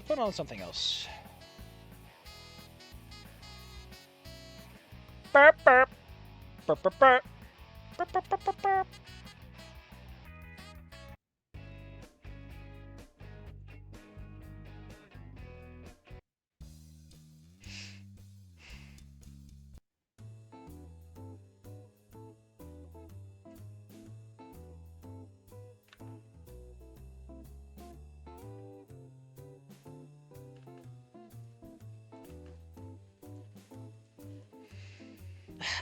put on something else. Burp, burp. Burp, burp, burp. Burp, burp, burp, burp, burp.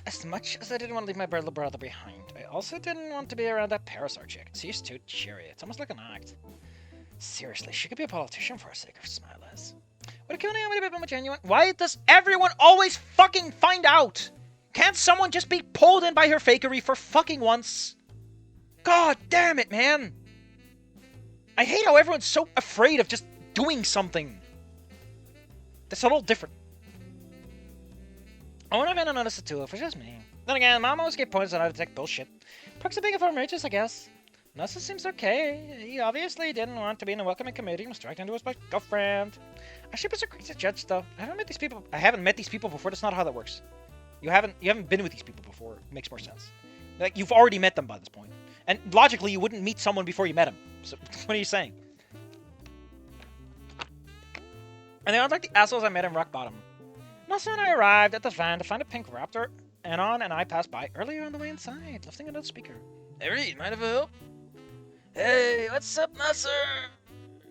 As much as I didn't want to leave my brother behind, I also didn't want to be around that Parasar chick. She's too cheery. It's almost like an act. Seriously, she could be a politician for her sake of smilers. Would it kill anyone to be more genuine? Why does everyone always fucking find out? Can't someone just be pulled in by her fakery for fucking once? God damn it, man! I hate how everyone's so afraid of just doing something. That's a little different. I wonder if Anon noticed it too, if it's just me. Then again, Mom always gave points on how to detect bullshit. Perks of being a former righteous, I guess. Nasa seems okay. He obviously didn't want to be in the welcoming committee and was dragged into his girlfriend. I should be so quick to judge, though. I haven't met these people before. That's not how that works. You haven't been with these people before. It makes more sense. Like, you've already met them by this point. And logically, you wouldn't meet someone before you met him. So, what are you saying? And they aren't like the assholes I met in Rock Bottom. Nasa and I arrived at the van to find a pink Raptor. Anon and I passed by earlier on the way inside, lifting another speaker. Hey, Reed, mind if I help? Hey, what's up, Nasser?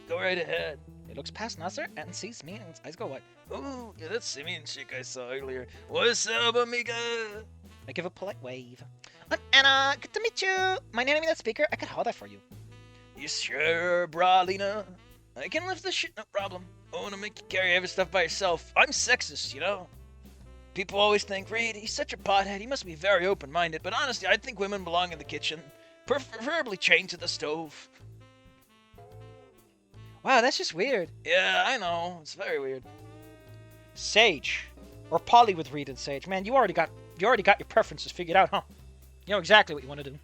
Go right ahead. He looks past Nasser and sees me, and his eyes go wide. Ooh, yeah, that's Simeon chick I saw earlier. What's up, amiga? I give a polite wave. I'm Anna. Good to meet you. My name is that speaker. I could hold that for you. You sure, Bralina? I can lift this shit, no problem. I want to make you carry every stuff by yourself. I'm sexist, you know? People always think, Reed, he's such a pothead. He must be very open-minded. But honestly, I think women belong in the kitchen. Preferably chained to the stove. Wow, that's just weird. Yeah, I know. It's very weird. Sage. Or Polly with Reed and Sage. Man, you already got your preferences figured out, huh? You know exactly what you want to do.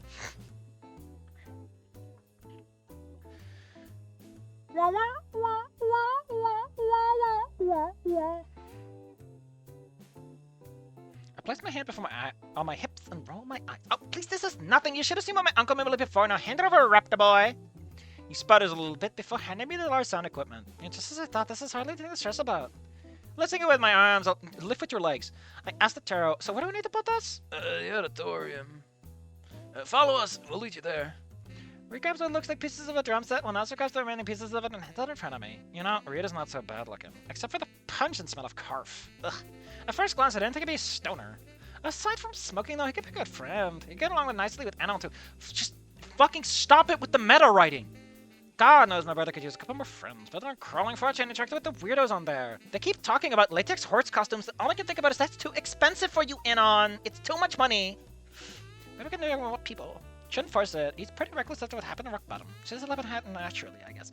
I place my hand before my eye, on my hips and roll my eyes. Oh, please, this is nothing. You should have seen what my uncle made me before. Now hand it over, Raptor boy. He sputters a little bit before handing me the large sound equipment. And just as I thought, this is hardly anything to stress about. Lifting it with my arms, I'll lift with your legs. I asked the tarot, so where do we need to put this? The auditorium. Follow us, we'll lead you there. Reed grabs what looks like pieces of a drum set, while Nasser grabs the remaining pieces of it and hands it in front of me. You know, Reed is not so bad looking, except for the pungent smell of carf. Ugh. At first glance, I didn't think he'd be a stoner. Aside from smoking, though, he could be a good friend. He'd get along nicely with Anon, too. Just fucking stop it with the meta writing. God knows my brother could use a couple more friends, but they're crawling for a chain interacting with the weirdos on there. They keep talking about latex horse costumes, and all I can think about is that's too expensive for you, Anon. It's too much money. Maybe we can do more people. Shouldn't force it. He's pretty reckless after what happened in Rock Bottom. She's 11 hat naturally, I guess.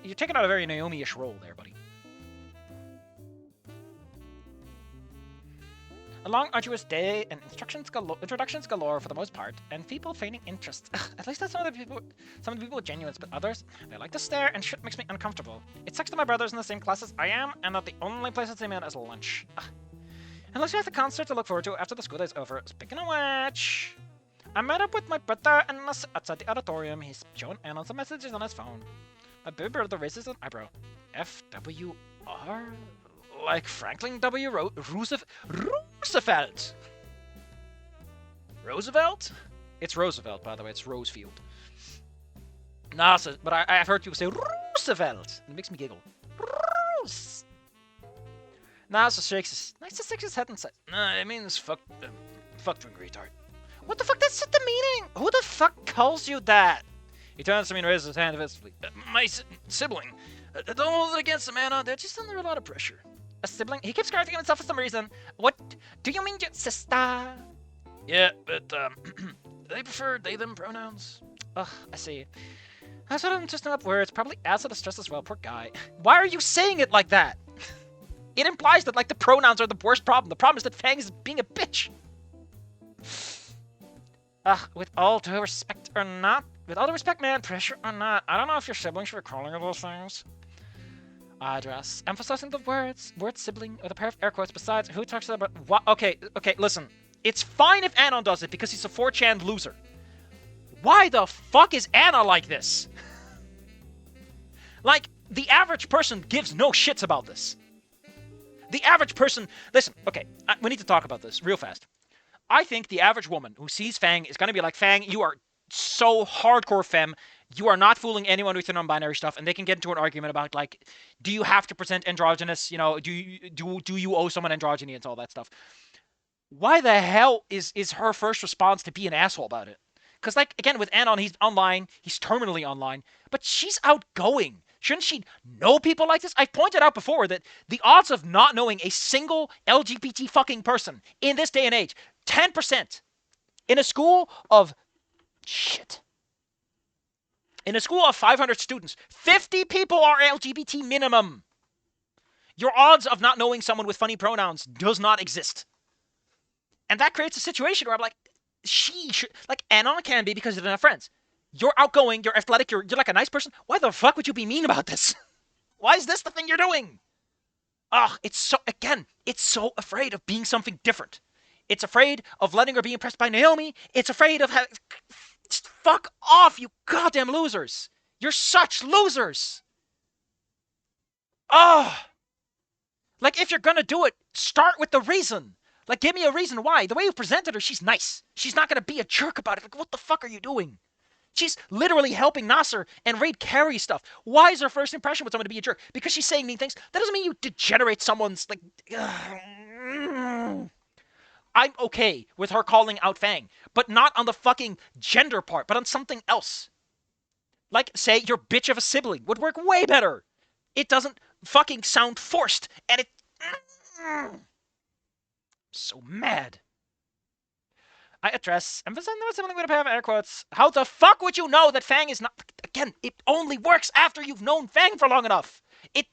You're taking out a very Naomi-ish role there, buddy. A long, arduous day and introductions galore for the most part, and people feigning interest. At least that's some of the people with genuines, but others, they like to stare, and shit makes me uncomfortable. It sucks that my brother's in the same class as I am, and that the only place I see him at is lunch. Unless you have the concert to look forward to after the school day's over. Speaking of which, I met up with my brother and outside the auditorium. He's showing Anon some messages on his phone. My baby brother raises an eyebrow. FWR? Like Franklin W. Roosevelt. Roosevelt? It's Roosevelt, by the way. It's Rosefield. Nah, but I've heard people say Roosevelt. It makes me giggle. Roos. Nasa shakes his head and says, Nah, it means fucked drink retard. What the fuck? That's not the meaning. Who the fuck calls you that? He turns to me and raises his hand defensively. My sibling. Don't hold it against them, Anna. They're just under a lot of pressure. A sibling? He keeps correcting himself for some reason. What? Do you mean your sister? Yeah, but, they prefer they-them pronouns. Ugh, I see. That's what I'm just up words. Probably adds to the stress as well. Poor guy. Why are you saying it like that? It implies that, like, the pronouns are the worst problem. The problem is that Fang is being a bitch. With all due respect or not. With all due respect, man, pressure or not. I don't know if your siblings should be calling you those things. Address. Emphasizing the word sibling, with a pair of air quotes. Besides, who talks about what? Okay, listen. It's fine if Anon does it because he's a 4chan loser. Why the fuck is Anna like this? Like, the average person gives no shits about this. The average person... Listen, okay, we need to talk about this real fast. I think the average woman who sees Fang is going to be like, Fang, you are so hardcore femme. You are not fooling anyone with your non-binary stuff, and they can get into an argument about, like, do you have to present androgynous? You know, do you owe someone androgyny and all that stuff? Why the hell is her first response to be an asshole about it? Because, like, again, with Anon, he's online. He's terminally online. But she's outgoing. Shouldn't she know people like this? I've pointed out before that the odds of not knowing a single LGBT fucking person in this day and age, 10%. In a school of... Shit. In a school of 500 students, 50 people are LGBT minimum. Your odds of not knowing someone with funny pronouns does not exist. And that creates a situation where I'm like, she should... Like, Anon can be because they don't have friends. You're outgoing, you're athletic, you're like a nice person. Why the fuck would you be mean about this? Why is this the thing you're doing? Ugh, it's so... Again, it's so afraid of being something different. It's afraid of letting her be impressed by Naomi. It's afraid of having... Just fuck off, you goddamn losers. You're such losers. Ugh. Like, if you're gonna do it, start with the reason. Like, give me a reason why. The way you presented her, she's nice. She's not gonna be a jerk about it. Like, what the fuck are you doing? She's literally helping Nasser and Raid carry stuff. Why is her first impression with someone to be a jerk? Because she's saying mean things? That doesn't mean you degenerate someone's, like... I'm okay with her calling out Fang, but not on the fucking gender part, but on something else. Like, say, your bitch of a sibling would work way better. It doesn't fucking sound forced, and it... So mad. I address, emphasizing the sibling with a pair of air quotes. How the fuck would you know that Fang is not... Again, it only works after you've known Fang for long enough.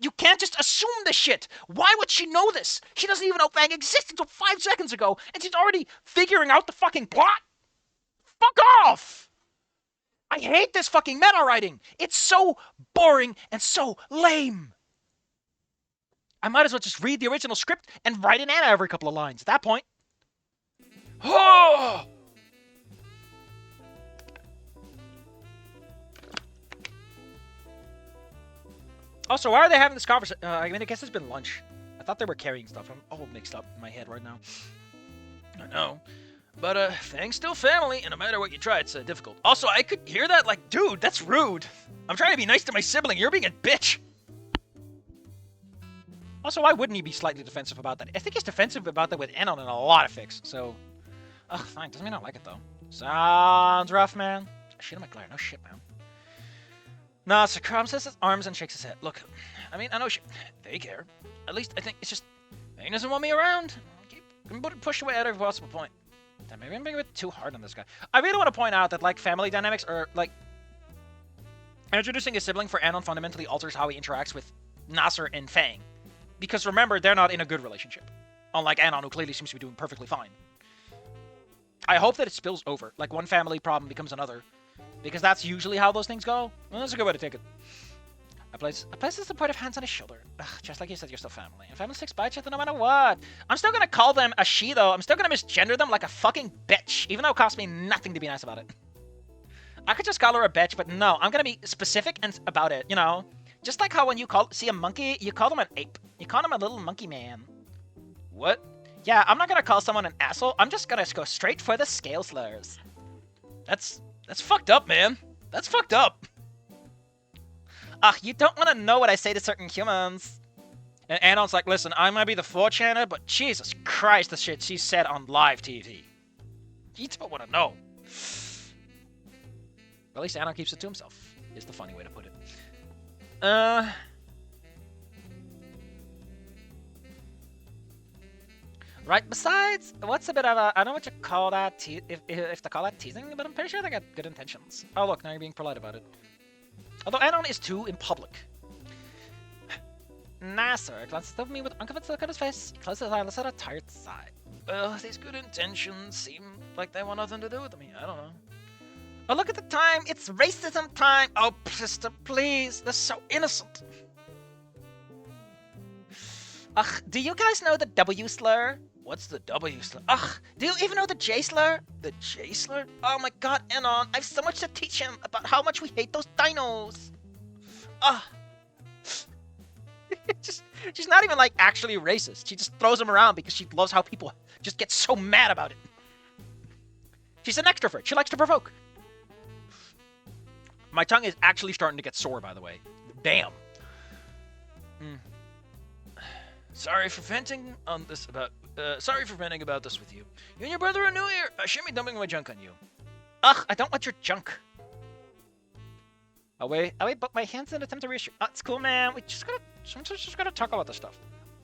You can't just assume this shit. Why would she know this? She doesn't even know Fang existed until 5 seconds ago, and she's already figuring out the fucking plot. Fuck off! I hate this fucking meta writing. It's so boring and so lame. I might as well just read the original script and write an Anna every couple of lines at that point. Oh! Also, why are they having this conversation? I mean, I guess it's been lunch. I thought they were carrying stuff. I'm all mixed up in my head right now. I know. But, Fang's still family, and no matter what you try, it's difficult. Also, I could hear that, like, dude, that's rude. I'm trying to be nice to my sibling. You're being a bitch. Also, why wouldn't he be slightly defensive about that? I think he's defensive about that with Anon and a lot of Fics, so... Ugh, fine. Doesn't mean I don't like it, though. Sounds rough, man. Shit on my glare. No shit, man. Nah, so crumbles his arms and shakes his head. Look, I mean, I know they care. At least I think it's just he doesn't want me around. Keep push away at every possible point. Maybe I'm being a bit too hard on this guy. I really want to point out that, like, family dynamics are, like... Introducing a sibling for Anon fundamentally alters how he interacts with Nasser and Fang. Because, remember, they're not in a good relationship. Unlike Anon, who clearly seems to be doing perfectly fine. I hope that it spills over. Like, one family problem becomes another. Because that's usually how those things go. Well, that's a good way to take it. I place the support of hands on his shoulder. Ugh, just like you said, you're still family. And family sticks by each other no matter what. I'm still gonna call them a she, though. I'm still gonna misgender them like a fucking bitch. Even though it costs me nothing to be nice about it. I could just call her a bitch, but no. I'm gonna be specific and about it, you know? Just like how when you see a monkey, you call them an ape. You call them a little monkey man. What? Yeah, I'm not gonna call someone an asshole. I'm just gonna go straight for the scale slurs. That's fucked up, man. That's fucked up. Ugh, you don't want to know what I say to certain humans. And Anon's like, listen, I might be the 4chaner, but Jesus Christ, the shit she said on live TV. You don't want to know. At least Anon keeps it to himself, is the funny way to put it. Right, besides, what's a bit of a... I don't know what you call that, if to call that teasing, but I'm pretty sure they got good intentions. Oh, look, now you're being polite about it. Although Anon is too in public. Nasser glances over me with an unconvinced look on his face. He closes his eyes and lets out a tired sigh. Ugh, these good intentions seem like they want nothing to do with me. I don't know. Oh, look at the time. It's racism time. Oh, sister, please. They're so innocent. Ugh, do you guys know the W slur? What's the W slur? Ugh, do you even know the J slur? The J slur? Oh my god, Anon, I have so much to teach him about how much we hate those dinos. Ugh. She's not even like actually racist. She just throws them around because she loves how people just get so mad about it. She's an extrovert. She likes to provoke. My tongue is actually starting to get sore, by the way. Damn. Sorry for venting about this with you. You and your brother are new here. I shouldn't be dumping my junk on you. Ugh, I don't want your junk. I'll wait, but my hands in an attempt to reassure. Oh, it's cool, man. Sometimes just gotta talk about this stuff.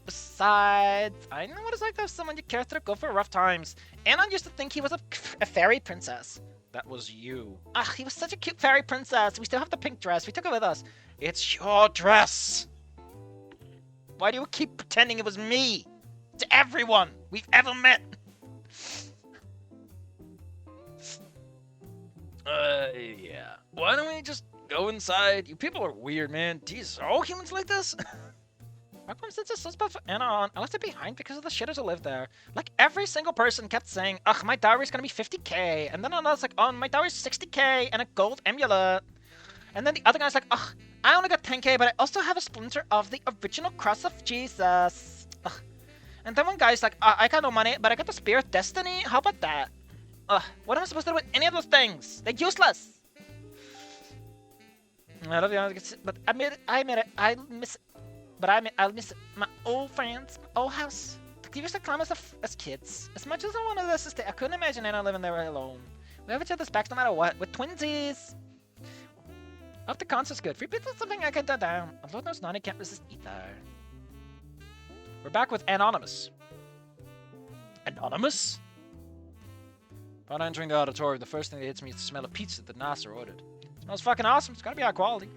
Besides, I know what it's like to have someone you care through go for rough times. Anon used to think he was a fairy princess. That was you. Ugh, he was such a cute fairy princess. We still have the pink dress. We took it with us. It's your dress. Why do you keep pretending it was me? To everyone we've ever met. Yeah. Why don't we just go inside? You people are weird, man. Jesus, are all humans like this? How come since it's suspect for Anon, I left it behind because of the shitters who live there. Like, every single person kept saying, ugh, my dowry's gonna be 50k. And then another's like, oh, my dowry's 60k and a gold amulet. And then the other guy's like, ugh, I only got 10k, but I also have a splinter of the original cross of Jesus. Ugh. And then one guy's like, I got no money, but I got the spear of destiny. How about that? Ugh, what am I supposed to do with any of those things? They're useless. I love you, but I admit it, I miss it. But I'll miss my old friends, my old house. We used to climb as kids. As much as I wanted us to stay, I couldn't imagine Anna living there alone. We have each other's backs no matter what. We're twinsies. I hope the concert's good. Free pizza's something I can turn down. And Lord knows Nani can't resist either. We're back with Anonymous. Anonymous? Upon entering the auditorium, the first thing that hits me is the smell of pizza that Nasser ordered. It smells fucking awesome. It's gotta be high quality.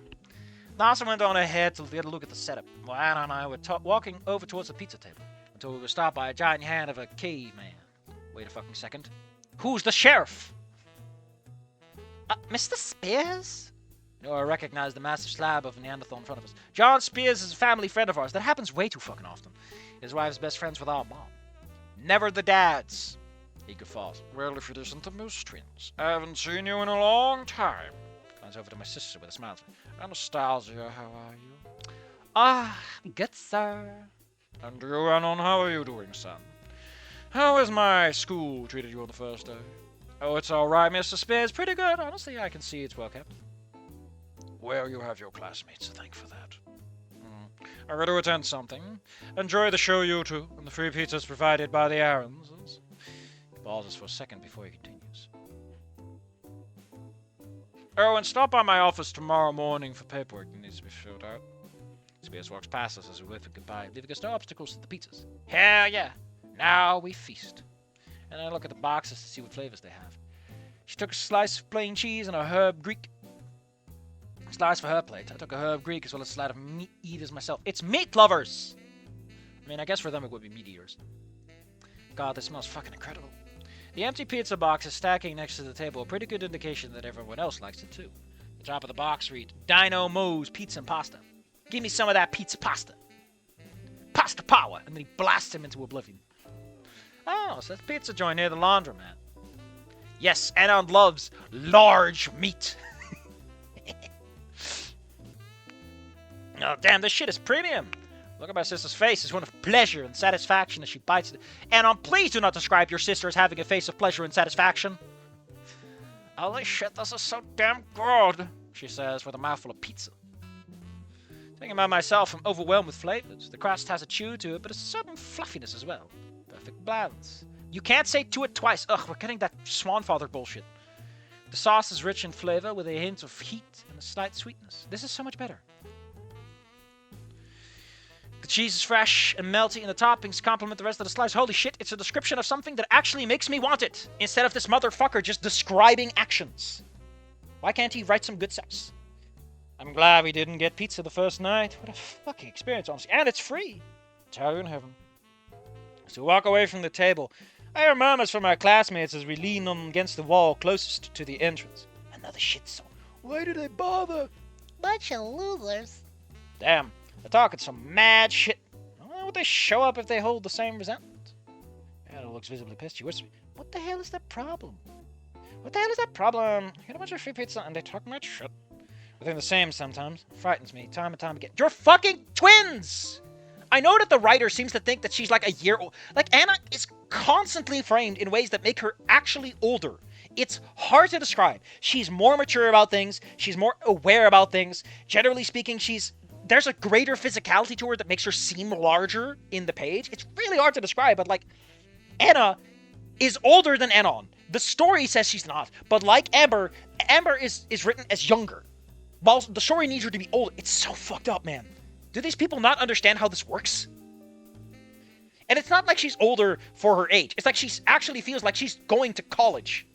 Nasser went on ahead to get a look at the setup, while Anna and I were walking over towards the pizza table, until we were stopped by a giant hand of a caveman. Wait a fucking second. Who's the sheriff? Mr. Spears? No, I recognize the massive slab of Neanderthal in front of us. John Spears is a family friend of ours. That happens way too fucking often. His wife's best friends with our mom. Never the dads. He guffaws. Well, if it isn't the Mous twins. I haven't seen you in a long time. Glance over to my sister with a smile. Anastasia, how are you? Ah, good, sir. And you, Anon, how are you doing, son? How has my school treated you on the first day? Oh, it's all right, Mr. Spears. Pretty good. Honestly, I can see it's well kept. Well, you have your classmates to thank for that. I got to attend something. Enjoy the show, you two, and the free pizzas provided by the Aarons. He pauses for a second before he continues. Oh, and stop by my office tomorrow morning for paperwork that needs to be filled out. Spears walks past us as we wave for goodbye, leaving us no obstacles to the pizzas. Hell yeah! Now we feast. And I look at the boxes to see what flavors they have. She took a slice of plain cheese and a herb Greek. Slice for her plate. I took a herb Greek as well as a slide of meat eaters myself. It's meat lovers! I mean, I guess for them it would be meat eaters. God, this smells fucking incredible. The empty pizza box is stacking next to the table, a pretty good indication that everyone else likes it too. The top of the box reads, Dino Mous Pizza and Pasta. Give me some of that pizza pasta. Pasta power! And then he blasts him into oblivion. Oh, so that's a pizza joint near the laundromat. Yes, Anon loves large meat. Oh, damn, this shit is premium. Look at my sister's face. It's one of pleasure and satisfaction as she bites it. Anon, please do not describe your sister as having a face of pleasure and satisfaction. Holy shit, this is so damn good, she says with a mouthful of pizza. Thinking about myself, I'm overwhelmed with flavors. The crust has a chew to it, but a certain fluffiness as well. Perfect balance. You can't say to it twice. Ugh, we're getting that Swanfather bullshit. The sauce is rich in flavor with a hint of heat and a slight sweetness. This is so much better. The cheese is fresh and melty, and the toppings complement the rest of the slice. Holy shit, it's a description of something that actually makes me want it, instead of this motherfucker just describing actions. Why can't he write some good sex? I'm glad we didn't get pizza the first night. What a fucking experience, honestly. And it's free. Italian heaven. As we walk away from the table, I hear murmurs from our classmates as we lean on against the wall closest to the entrance. Another shit song. Why do they bother? Bunch of losers. Damn. They're talking some mad shit. I would they show up if they hold the same resentment? Anna looks visibly pissed. She whispers, what the hell is that problem? What the hell is that problem? You get a bunch of free pizza and they talk much shit. I think the same sometimes. Frightens me time and time again. You're fucking twins! I know that the writer seems to think that she's like a year old. Like, Anna is constantly framed in ways that make her actually older. It's hard to describe. She's more mature about things. She's more aware about things. Generally speaking, there's a greater physicality to her that makes her seem larger in the page. It's really hard to describe, but like, Anna is older than Anon. The story says she's not, but like Amber is written as younger. While the story needs her to be older. It's so fucked up, man. Do these people not understand how this works? And it's not like she's older for her age. It's like she actually feels like she's going to college.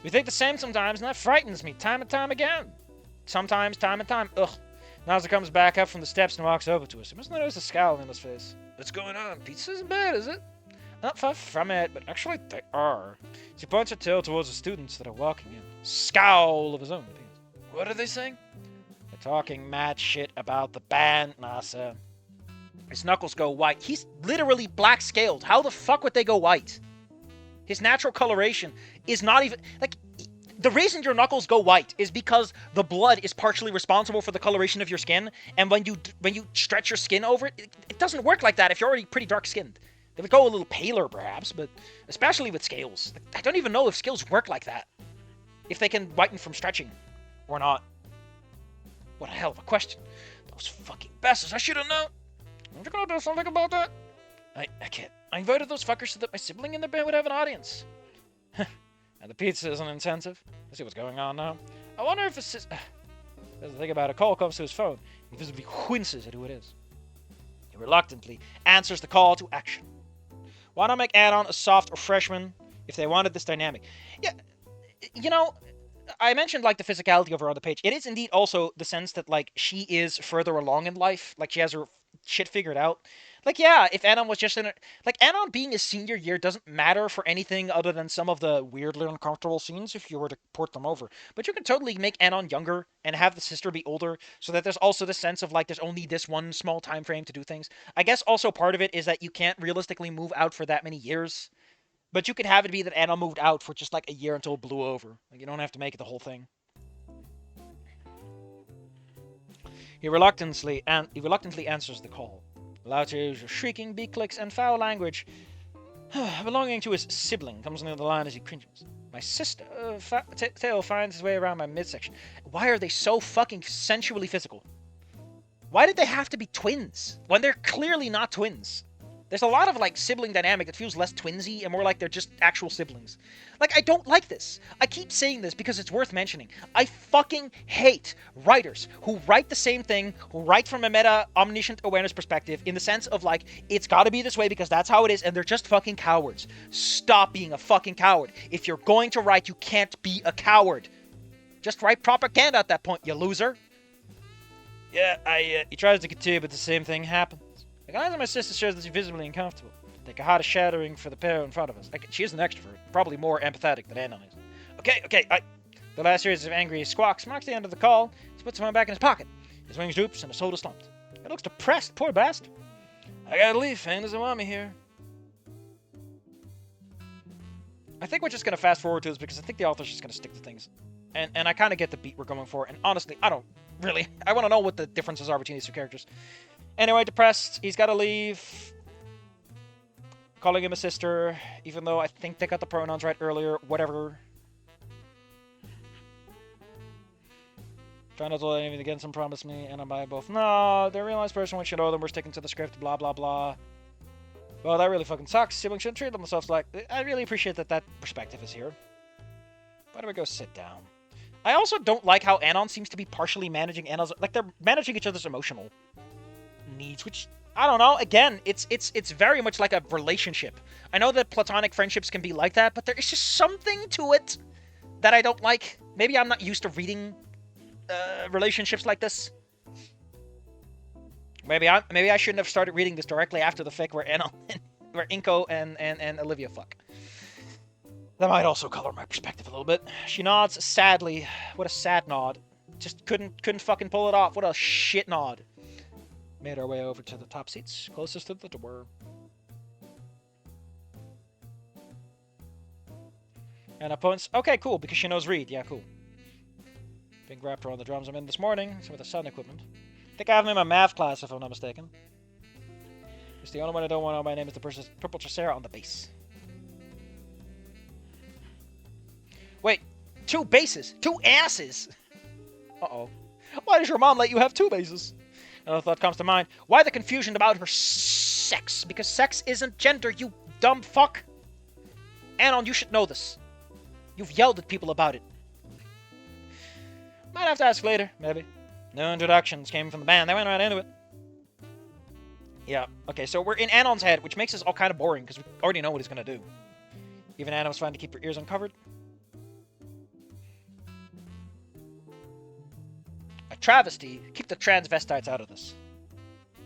We think the same sometimes, and that frightens me time and time again. Sometimes, time and time. Ugh. Naza comes back up from the steps and walks over to us. You must notice a scowl in his face. What's going on? Pizza isn't bad, is it? Not far from it, but actually they are. She points her tail towards the students that are walking in. Scowl of his own. What are they saying? They're talking mad shit about the band, Nasa. His knuckles go white. He's literally black-scaled. How the fuck would they go white? His natural coloration is not even... Like, the reason your knuckles go white is because the blood is partially responsible for the coloration of your skin, and when you stretch your skin over it, it doesn't work like that if you're already pretty dark-skinned. They would go a little paler, perhaps, but especially with scales. I don't even know if scales work like that. If they can whiten from stretching or not. What a hell of a question. Those fucking bastards, I should have known. Aren't you gonna do something about that? I can't. I invited those fuckers so that my sibling in their bed would have an audience. And the pizza is an incentive. Let's see what's going on now. I wonder if it's... There's the thing about a call comes to his phone. He visibly winces at who it is. He reluctantly answers the call to action. Why not make Anon a soft freshman if they wanted this dynamic? Yeah, you know, I mentioned, like, the physicality of her on the page. It is indeed also the sense that, like, she is further along in life. Like, she has her shit figured out. Like, yeah, if Anon was just in a... Like, Anon being a senior year doesn't matter for anything other than some of the weirdly uncomfortable scenes if you were to port them over. But you can totally make Anon younger and have the sister be older so that there's also the sense of, like, there's only this one small time frame to do things. I guess also part of it is that you can't realistically move out for that many years. But you could have it be that Anon moved out for just, like, a year until it blew over. Like, you don't have to make it the whole thing. He reluctantly answers the call. Loud tears, shrieking, beak clicks, and foul language belonging to his sibling comes near the line as he cringes. My sister, tail finds his way around my midsection. Why are they so fucking sensually physical? Why did they have to be twins when they're clearly not twins? There's a lot of, like, sibling dynamic that feels less twinsy and more like they're just actual siblings. Like, I don't like this. I keep saying this because it's worth mentioning. I fucking hate writers who write the same thing, who write from a meta-omniscient awareness perspective in the sense of, like, it's gotta be this way because that's how it is, and they're just fucking cowards. Stop being a fucking coward. If you're going to write, you can't be a coward. Just write propaganda at that point, you loser. Yeah, he tries to continue, but the same thing happens. The glance of my sister shows that she's visibly uncomfortable. Take a heart of shattering for the pair in front of us. She is an extrovert, probably more empathetic than Anon is. Okay, The last series of angry squawks marks the end of the call. He puts one back in his pocket. His wings droops and his shoulder slumped. He looks depressed, poor bastard. I gotta leave, Fane doesn't want me here. I think we're just gonna fast forward to this because I think the author's just gonna stick to things. And I kind of get the beat we're going for, and honestly, I don't really. I want to know what the differences are between these two characters. Anyway, depressed, he's got to leave. Calling him a sister, even though I think they got the pronouns right earlier, whatever. Found out all anything against him, promised me, and I both. No, they're a real nice person, we should know them, we're sticking to the script, blah, blah, blah. Well, that really fucking sucks. Siblings shouldn't treat themselves like... I really appreciate that perspective is here. Why do we go sit down? I also don't like how Anon seems to be partially managing Anon's... Like, they're managing each other's emotional needs, which... I don't know. Again, it's very much like a relationship. I know that platonic friendships can be like that, but there is just something to it that I don't like. Maybe I'm not used to reading relationships like this. Maybe I shouldn't have started reading this directly after the fic where Inko and Olivia fuck. That might also color my perspective a little bit. She nods sadly. What a sad nod. Just couldn't fucking pull it off. What a shit nod. Made our way over to the top seats, closest to the door. Anna points. Okay, cool, because she knows read. Yeah, cool. Being wrapped around the drums I'm in this morning, some of the sound equipment. I think I have them in my math class, if I'm not mistaken. It's the only one I don't want to know. My name is the Purple Tricera on the bass. Wait, 2 basses? 2 asses? Uh-oh. Why does your mom let you have 2 basses? Another thought comes to mind. Why the confusion about her sex? Because sex isn't gender, you dumb fuck. Anon, you should know this. You've yelled at people about it. Might have to ask later, maybe. No introductions came from the band. They went right into it. Yeah, okay, so we're in Anon's head, which makes this all kind of boring, because we already know what he's going to do. Even Anon was fine to keep her ears uncovered. A travesty. Keep the transvestites out of this.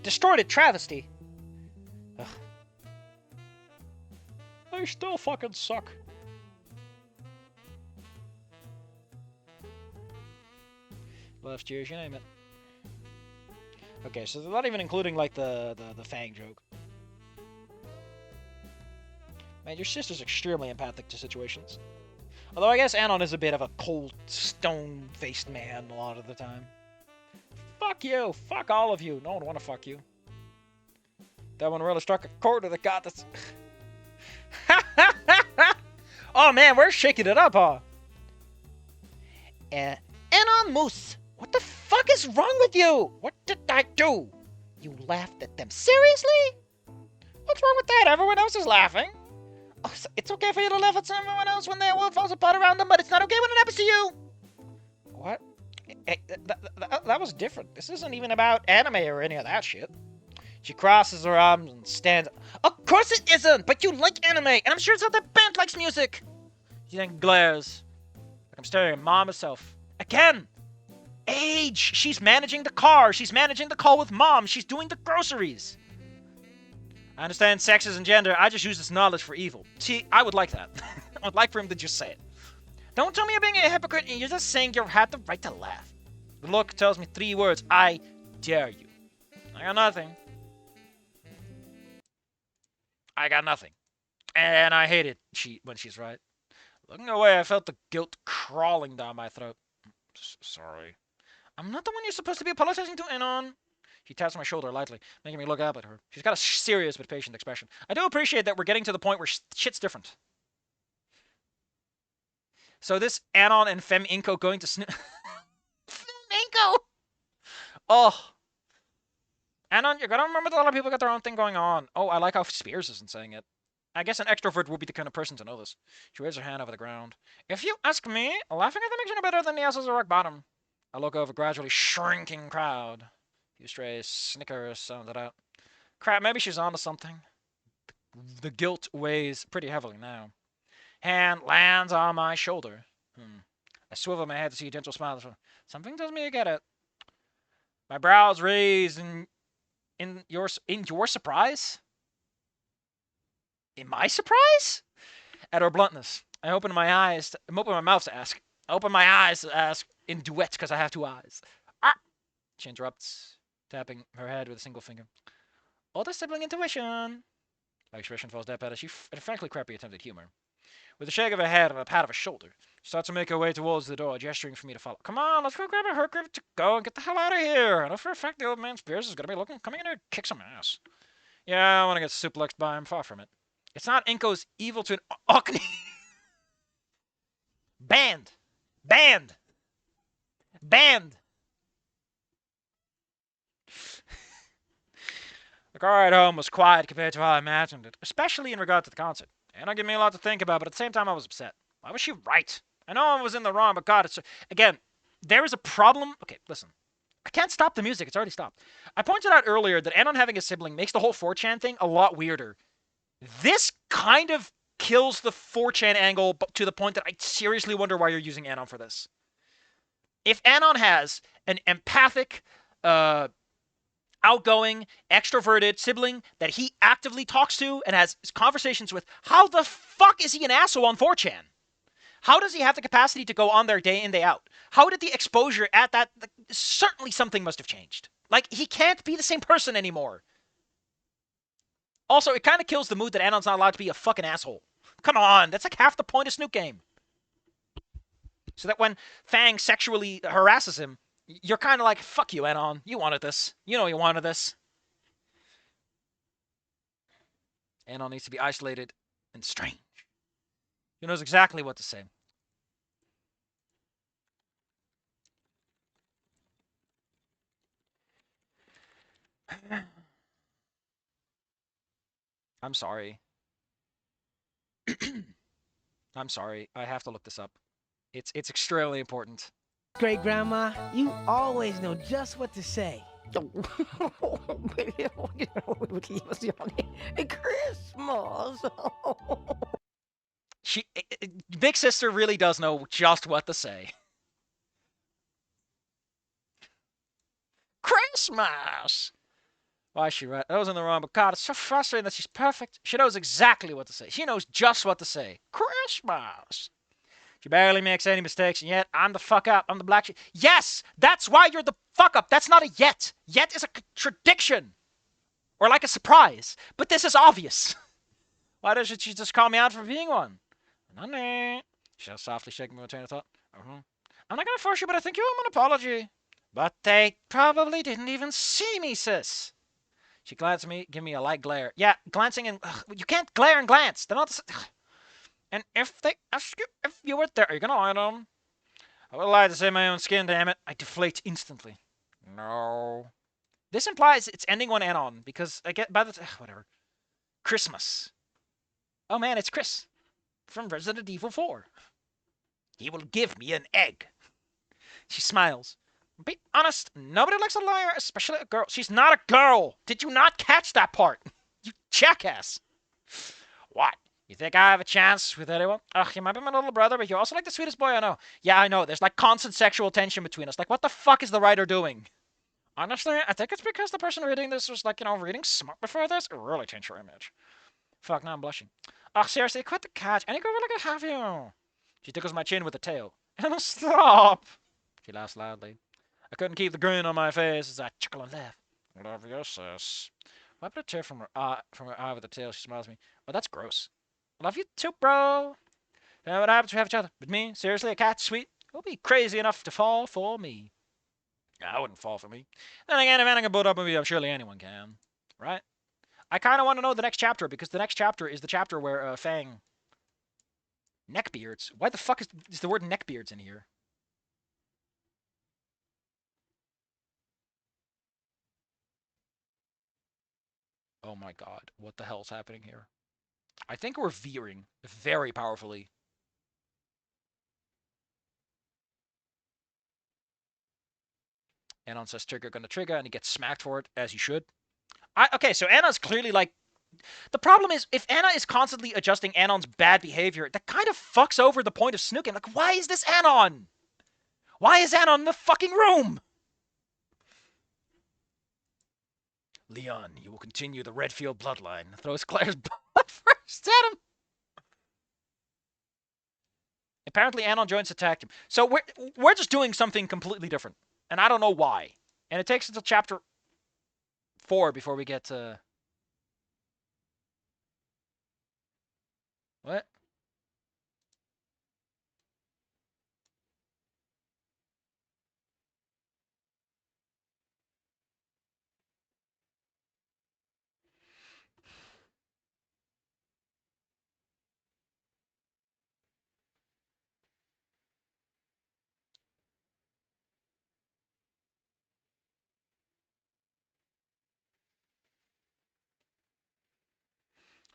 Distorted travesty. Ugh. They still fucking suck. Left ears, you name it. Okay, so they're not even including, like, the Fang joke. Man, your sister's extremely empathic to situations. Although I guess Anon is a bit of a cold, stone-faced man a lot of the time. Fuck you! Fuck all of you! No one wanna fuck you. That one really struck a chord with the god that's... Oh man, we're shaking it up, huh? Anon Mous! What the fuck is wrong with you? What did I do? You laughed at them. Seriously? What's wrong with that? Everyone else is laughing. Oh, so it's okay for you to laugh at someone else when their world falls apart around them, but it's not okay when it happens to you. What? That was different. This isn't even about anime or any of that shit. She crosses her arms and stands. Of course it isn't, but you like anime, and I'm sure it's how that band likes music. She then glares. Like I'm staring at mom herself. Again! Age! She's managing the car. She's managing the call with mom. She's doing the groceries. I understand sex isn't gender. I just use this knowledge for evil. See, I would like that. I would like for him to just say it. Don't tell me you're being a hypocrite and you're just saying you had the right to laugh. The look tells me 3 words. I dare you. I got nothing. I got nothing. And I hate it when she's right. Looking away, I felt the guilt crawling down my throat. Sorry. I'm not the one you're supposed to be apologizing to, Anon. She taps my shoulder lightly, making me look up at her. She's got a serious but patient expression. I do appreciate that we're getting to the point where shit's different. So this Anon and Fem Inco going to Snoot... Fem Inco! Oh. Anon, you're gonna remember that a lot of people got their own thing going on. Oh, I like how Spears isn't saying it. I guess an extrovert would be the kind of person to know this. She waves her hand over the ground. If you ask me, laughing at them makes you no better than the assholes at rock bottom. I look over a gradually shrinking crowd. A few stray snickers sounded out. Crap, maybe she's onto something. The guilt weighs pretty heavily now. Hand lands on my shoulder. I swivel my head to see a gentle smile. Something tells me you get it. My brows raised in your surprise? In my surprise? At her bluntness. I open my mouth to ask. I open my eyes to ask in duet because I have 2 eyes. Ah! She interrupts, tapping her head with a single finger. Older sibling intuition. My expression falls dead at a frankly crappy attempt at humor. With a shake of her head and a pat of her shoulder, she starts to make her way towards the door, gesturing for me to follow. Come on, let's go grab a hooker to go and get the hell out of here. I know for a fact the old man Spears is going to be coming in here to kick some ass. Yeah, I want to get suplexed by him, far from it. It's not Inko's evil to an Orkney. Banned. Banned. Banned. The car ride home was quiet compared to how I imagined it, especially in regard to the concert. And it gave me a lot to think about, but at the same time I was upset. Why was she right? I know I was in the wrong, but God, again, there is a problem. Okay, listen. I can't stop the music. It's already stopped. I pointed out earlier that Anon having a sibling makes the whole 4chan thing a lot weirder. This kind of kills the 4chan angle to the point that I seriously wonder why you're using Anon for this. If Anon has an empathic, outgoing, extroverted sibling that he actively talks to and has conversations with, how the fuck is he an asshole on 4chan? How does he have the capacity to go on there day in, day out? How did the exposure at that... Like, certainly something must have changed. Like, he can't be the same person anymore. Also, it kind of kills the mood that Anon's not allowed to be a fucking asshole. Come on, that's like half the point of Snoot game. So that when Fang sexually harasses him, you're kind of like, fuck you, Anon. You wanted this. You know you wanted this. Anon needs to be isolated and strange. He knows exactly what to say. I'm sorry. I'm sorry. I have to look this up. It's extremely important. Great grandma, you always know just what to say. Christmas. Big sister really does know just what to say. Christmas. Why is she right? I was in the wrong, but God, it's so frustrating that she's perfect. She knows exactly what to say. She knows just what to say. Christmas. She barely makes any mistakes, and yet I'm the fuck up. I'm the black sheep. Yes, that's why you're the fuck up. That's not a yet. Yet is a contradiction. Or like a surprise. But this is obvious. Why doesn't she just call me out for being one? Honey. She'll softly shake me with a train of thought. I'm not going to force you, but I think you owe an apology. But they probably didn't even see me, sis. She glanced at me, give me a light glare. Yeah, glancing and... you can't glare and glance. They're not the same. And if they ask you if you were there, are you going to lie to them? I would lie to save my own skin, damn it. I deflate instantly. No. This implies it's ending on Anon, because I get by the... whatever. Christmas. Oh man, it's Chris. From Resident Evil 4. He will give me an egg. She smiles. Be honest, nobody likes a liar, especially a girl. She's not a girl. Did you not catch that part? You jackass. What? You think I have a chance with anyone? Ugh, you might be my little brother, but you're also like the sweetest boy I know. Yeah, I know. There's like constant sexual tension between us. Like, what the fuck is the writer doing? Honestly, I think it's because the person reading this was like, reading smart before this. It really changed your image. Fuck, now I'm blushing. Ugh, seriously, quit the catch. Any girl will have you. She tickles my chin with a tail. Emma, stop. She laughs loudly. I couldn't keep the grin on my face as I chuckle and laugh. Love you, sis. Wipe a tear from her eye with the tail. She smiles at me. Oh, that's gross. Love you too, bro. What happens if we have each other? But me? Seriously, a cat? Sweet? Who'll be crazy enough to fall for me? I wouldn't fall for me. Then again, if anyone can build up with me, surely anyone can. Right? I kind of want to know the next chapter, because the next chapter is the chapter where Fang... Neckbeards? Why the fuck is the word neckbeards in here? Oh my god, what the hell's happening here? I think we're veering very powerfully. Anon says trigger gonna trigger, and he gets smacked for it, as he should. Okay, so Anna's clearly like... The problem is, if Anna is constantly adjusting Anon's bad behavior, that kind of fucks over the point of snooking. Like, why is this Anon? Why is Anon in the fucking room? Leon, you will continue the Redfield bloodline. Throws Claire's blood first at him. Apparently, Anon joins attacked him. So we're just doing something completely different. And I don't know why. And it takes until chapter 4 before we get to... What?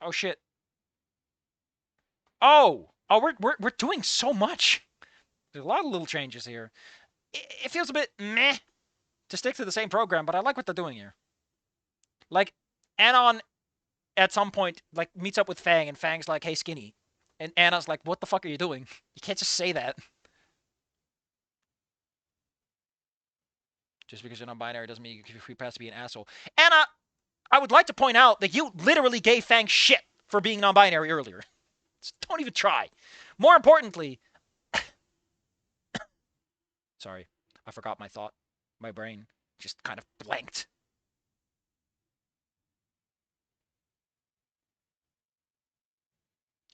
Oh shit. Oh, we're doing so much. There's a lot of little changes here. It feels a bit meh to stick to the same program, but I like what they're doing here. Like, Anon at some point like meets up with Fang, and Fang's like, "Hey, skinny," and Anna's like, "What the fuck are you doing? You can't just say that." Just because you're non-binary doesn't mean you give free pass to be an asshole. Anna, I would like to point out that you literally gave Fang shit for being non-binary earlier. Don't even try. More importantly, Sorry, I forgot my thought. My brain just kind of blanked.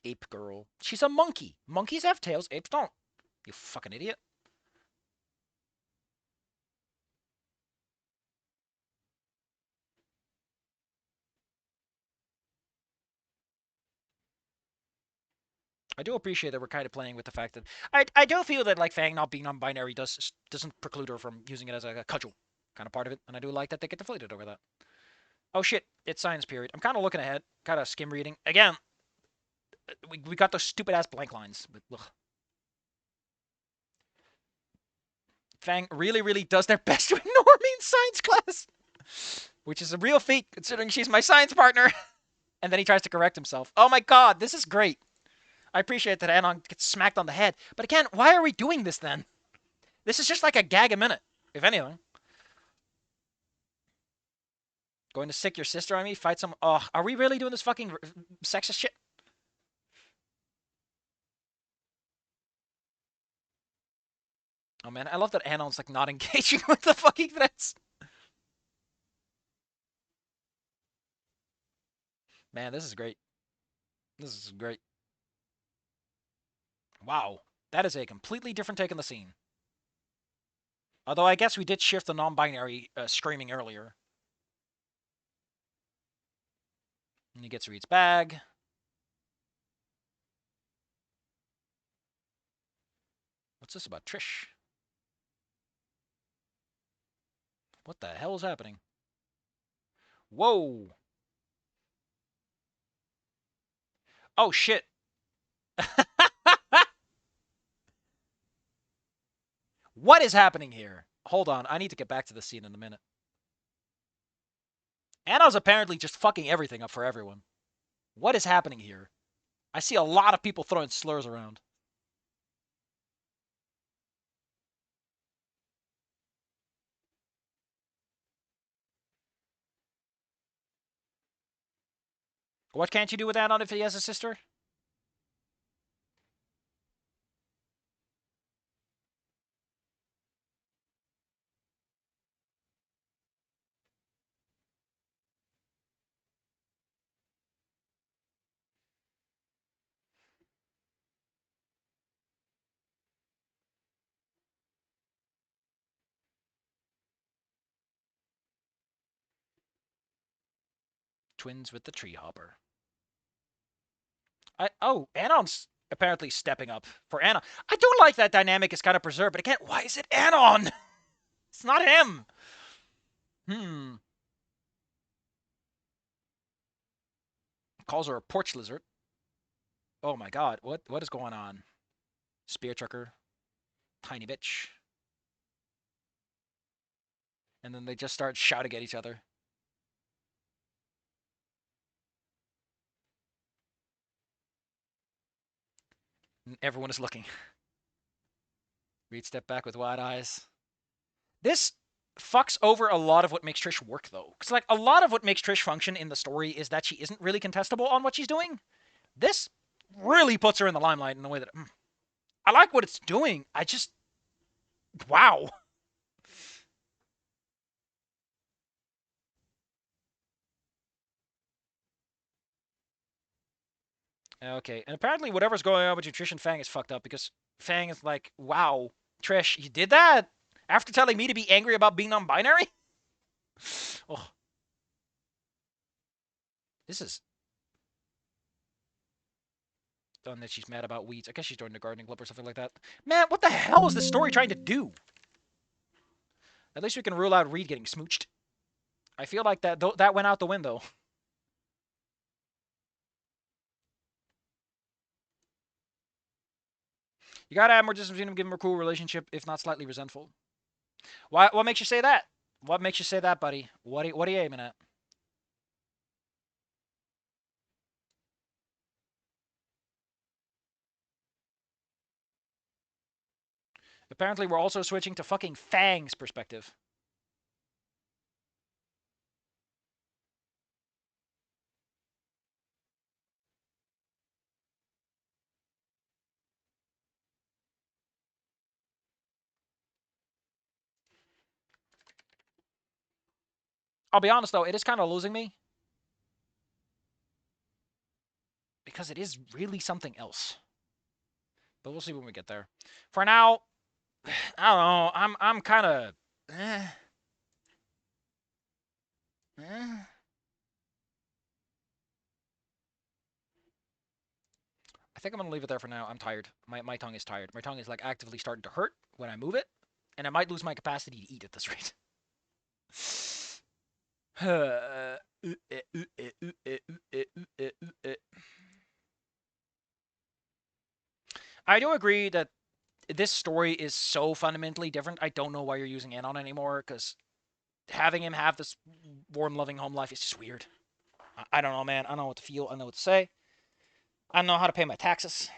Ape girl. She's a monkey. Monkeys have tails, apes don't. You fucking idiot. I do appreciate that we're kind of playing with the fact that I do feel that like Fang not being non-binary doesn't preclude her from using it as a cudgel kind of part of it, and I do like that they get deflated over that. Oh shit, it's science period. I'm kind of looking ahead, kind of skim reading again. We got those stupid ass blank lines. Ugh. Fang really does their best to ignore me in science class, which is a real feat considering she's my science partner. And then he tries to correct himself. Oh my god, this is great. I appreciate that Anon gets smacked on the head. But again, why are we doing this then? This is just like a gag a minute, if anything. Going to sick your sister on me? Fight some... Oh, are we really doing this fucking sexist shit? Oh man, I love that Anon's like not engaging with the fucking threats. Man, this is great. This is great. Wow. That is a completely different take on the scene. Although I guess we did shift the non-binary screaming earlier. And he gets Reed's bag. What's this about Trish? What the hell is happening? Whoa. Oh, shit. What is happening here? Hold on. I need to get back to the scene in a minute. Anna's apparently just fucking everything up for everyone. What is happening here? I see a lot of people throwing slurs around. What can't you do with Anon if he has a sister? Twins with the tree hopper. Oh, Anon's apparently stepping up for Anon. I do like that dynamic is kind of preserved, but again, why is it Anon? It's not him. Calls her a porch lizard. Oh my god, what is going on? Spear trucker. Tiny bitch. And then they just start shouting at each other. And everyone is looking. Reed step back with wide eyes. This fucks over a lot of what makes Trish work, though. Because, like, a lot of what makes Trish function in the story is that she isn't really contestable on what she's doing. This really puts her in the limelight in a way that... I like what it's doing. I just... Wow. Okay, and apparently whatever's going on between Trish and Fang is fucked up because Fang is like, wow, Trish, you did that? After telling me to be angry about being non-binary? Oh. This is... Done that she's mad about weeds. I guess she's joining the gardening club or something like that. Man, what the hell is this story trying to do? At least we can rule out Reed getting smooched. I feel like that went out the window. You gotta have more distance between them, give them a cool relationship, if not slightly resentful. What makes you say that? What makes you say that, buddy? What are you aiming at? Apparently, we're also switching to fucking Fang's perspective. I'll be honest though, it is kind of losing me because it is really something else. But we'll see when we get there. For now, I don't know. I'm kind of. Eh, eh. I think I'm gonna leave it there for now. I'm tired. My tongue is tired. My tongue is like actively starting to hurt when I move it, and I might lose my capacity to eat at this rate. I do agree that this story is so fundamentally different. I don't know why you're using Anon anymore, because having him have this warm, loving home life is just weird. I don't know, man. I don't know what to feel. I don't know what to say. I don't know how to pay my taxes.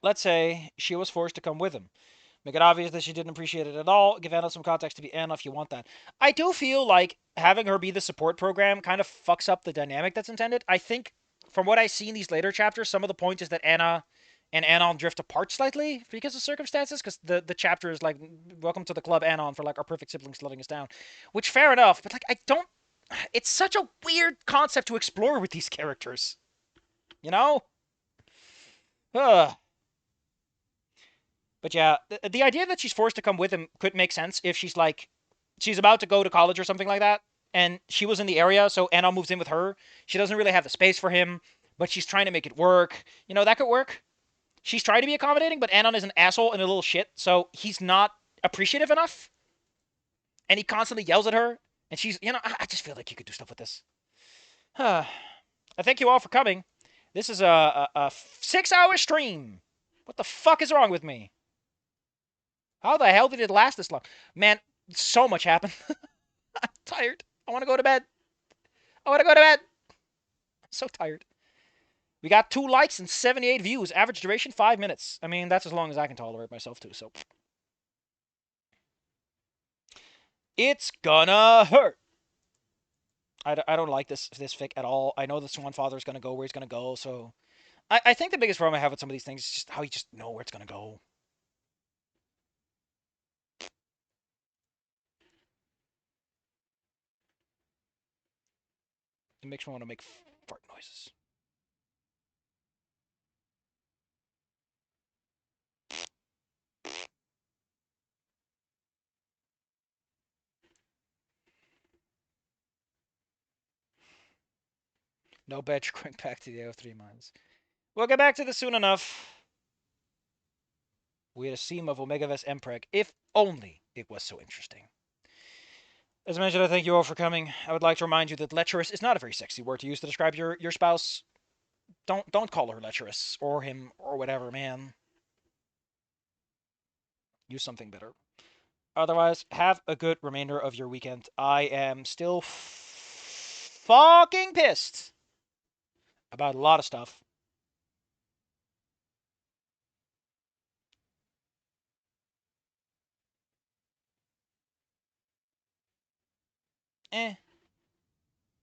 Let's say she was forced to come with him. Make it obvious that she didn't appreciate it at all. Give Anna some context to be Anna if you want that. I do feel like having her be the support program kind of fucks up the dynamic that's intended. I think from what I see in these later chapters, some of the point is that Anna and Anon drift apart slightly because of circumstances. Because the chapter is like, "Welcome to the club, Anon," for like our perfect siblings letting us down, which fair enough. But like, I don't. It's such a weird concept to explore with these characters. You know? Ugh. But yeah, the idea that she's forced to come with him could make sense if she's like, she's about to go to college or something like that, and she was in the area, so Anna moves in with her. She doesn't really have the space for him, but she's trying to make it work. You know, that could work. She's trying to be accommodating, but Anon is an asshole and a little shit, so he's not appreciative enough, and he constantly yells at her, and she's, you know, I just feel like you could do stuff with this. I thank you all for coming. This is a 6-hour stream. What the fuck is wrong with me? How the hell did it last this long? Man, so much happened. I'm tired. I want to go to bed. I want to go to bed. I'm so tired. We got 2 likes and 78 views. Average duration 5 minutes. I mean, that's as long as I can tolerate myself too. So it's gonna hurt. I don't like this fic at all. I know the Swan Father is gonna go where he's gonna go. So I think the biggest problem I have with some of these things is just how you just know where it's gonna go. It makes me want to make fart noises. No bet you're going back to the AO3 mines. We'll get back to this soon enough. We had a seam of Omega Vest Empreg, if only it was so interesting. As mentioned, I thank you all for coming. I would like to remind you that lecherous is not a very sexy word to use to describe your spouse. Don't call her lecherous or him or whatever, man. Use something better. Otherwise, have a good remainder of your weekend. I am still fucking pissed about a lot of stuff. Eh.